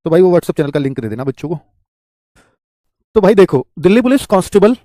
तो भाई वो व्हाट्सएप चैनल का लिंक दे देना बच्चों को। तो भाई देखो, दिल्ली पुलिस कांस्टेबल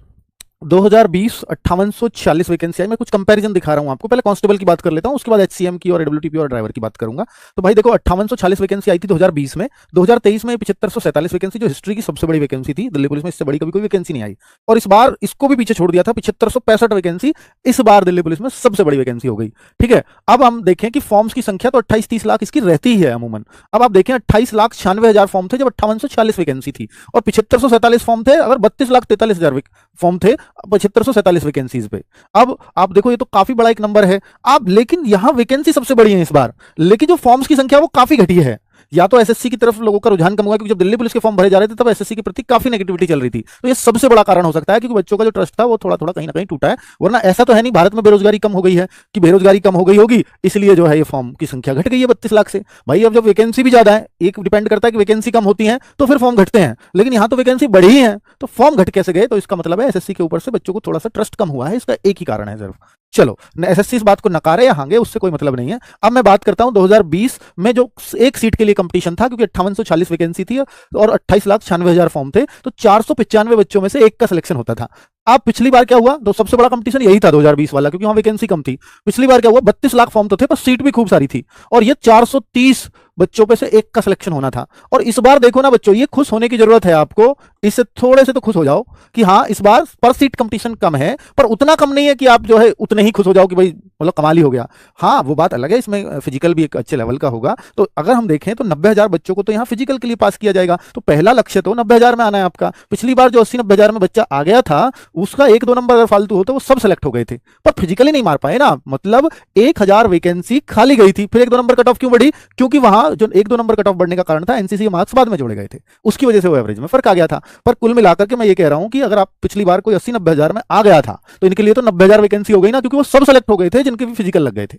2020 5846 वैकेंसी आई। मैं कुछ कंपैरिजन दिखा रहा हूं आपको। पहले कांस्टेबल की बात कर लेता हूं, उसके बाद एचसीएम की और एडब्ल्यूटीपी और ड्राइवर की बात करूंगा। तो भाई देखो, 5846 वैकेंसी आई थी 2020 में। 2023 में 7547 वैकेंसी, जो हिस्ट्री की सबसे बड़ी वैकेंसी थी दिल्ली पुलिस में, इससे बड़ी कभी कोई वैकेंसी नहीं आई। और इस बार इसको भी पीछे छोड़ दिया था, 7565 वैकेंसी इस बार दिल्ली पुलिस में सबसे बड़ी वैकेंसी हो गई। ठीक है, अब हम देखें कि फॉर्म्स की संख्या तो 28-30 लाख इसकी रहती ही है अमूमन। अब आप देखें, 28,96,000 फॉर्म थे जब 5846 वैकेंसी थी, और 7547 फॉर्म थे अगर 32,43,000 फॉर्म थे 7547 वैकेंसीज पे। अब आप देखो, ये तो काफी बड़ा एक नंबर है। अब लेकिन यहां वैकेंसी सबसे बड़ी है इस बार, लेकिन जो फॉर्म्स की संख्या वो काफी घटी है। या तो एसएससी की तरफ लोगों का रुझान कम हुआ, क्योंकि जब दिल्ली पुलिस के फॉर्म भरे जा रहे थे तब एसएससी के प्रति काफी नेगेटिविटी चल रही थी। तो ये सबसे बड़ा कारण हो सकता है, क्योंकि बच्चों का जो ट्रस्ट था वो थोड़ा थोड़ा कहीं ना कहीं टूटा है। वरना ऐसा तो है नहीं भारत में बेरोजगारी कम हो गई है, कि बेरोजगारी कम हो गई होगी इसलिए जो है ये फॉर्म की संख्या घट गई है 32 लाख से। भाई अब जब वैकेंसी भी ज्यादा है, एक डिपेंड करता है कि वैकेंसी कम होती है तो फिर फॉर्म घटते हैं, लेकिन यहां तो वैकेंसी बढ़ी ही है तो फॉर्म घट कैसे गए? तो इसका मतलब है एसएससी के ऊपर से बच्चों को थोड़ा सा ट्रस्ट कम हुआ है, इसका एक ही कारण है सिर्फ। चलो, एसएससी इस बात को नकारे या हांगे उससे कोई मतलब नहीं है। अब मैं बात करता हूं 2020 में जो एक सीट के लिए कंपटीशन था, क्योंकि 5846 वैकेंसी थी और 28,96,000 फॉर्म थे, तो 495 बच्चों में से एक का सिलेक्शन होता था। अब पिछली बार क्या हुआ? तो सबसे बड़ा कंपटीशन यही था 2020 वाला, क्योंकि वहां वैकेंसी कम थी। पिछली बार क्या हुआ? 32 लाख फॉर्म तो थे पर सीट भी खूब सारी थी, और ये 430 बच्चों पे से एक का सिलेक्शन होना था। और इस बार देखो ना बच्चों, ये खुश होने की जरूरत है आपको, इससे थोड़े से तो खुश हो जाओ कि हाँ इस बार पर सीट कंपटीशन कम है, पर उतना कम नहीं है कि आप जो है उतने ही खुश हो जाओ कि भाई मतलब कमाल ही हो गया। हाँ वो बात अलग है, इसमें फिजिकल भी एक अच्छे लेवल का होगा। तो अगर हम देखें तो 90,000 बच्चों को तो यहाँ फिजिकल के लिए पास किया जाएगा, तो पहला लक्ष्य तो 90,000 में आना है आपका। पिछली बार जो 80-90,000 में बच्चा आ गया था, उसका 1-2 नंबर अगर फालतू होता वो सब सेलेक्ट हो गए थे, पर फिजिकली नहीं मार पाए ना। मतलब 1,000 वैकेंसी खाली गई थी। फिर 1-2 नंबर कट ऑफ क्यों बढ़ी? क्योंकि वहां जो 1-2 नंबर कट ऑफ बढ़ने का कारण था, एनसीसी के मार्क्स बाद में जोड़े गए थे, उसकी वजह से वो एवरेज में फर्क आ गया था। पर कुल मिलाकर के मैं ये कह रहा हूं कि अगर आप पिछली बार कोई 80-90,000 में आ गया था तो इनके लिए तो 90,000 वैकेंसी हो गई ना, क्योंकि वो सब सेलेक्ट हो गए थे जिनके भी फिजिकल लग गए थे।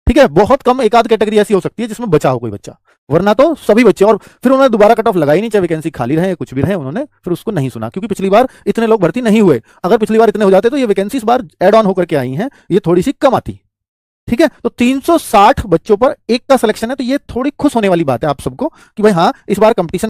ठीक है, बहुत कम एक आध कैटेगरी ऐसी हो सकती है जिसमें बचा हो कोई बच्चा, वरना तो सभी बच्चे। और फिर उन्होंने दोबारा कट ऑफ लगाई नहीं, चाहे वैकेंसी खाली रहे कुछ भी रहे, उन्होंने फिर उसको नहीं सुना, क्योंकि पिछली बार इतने लोग भर्ती नहीं हुए। अगर पिछली बार इतने हो जाते तो ये वैकेंसी इस बार एड ऑन होकर के आई हैं, ये थोड़ी सी कम आती। ठीक है, तो 360 बच्चों पर एक का सिलेक्शन है, तो ये थोड़ी खुश होने वाली बात है आप सबको कि भाई हाँ इस बार कंपटीशन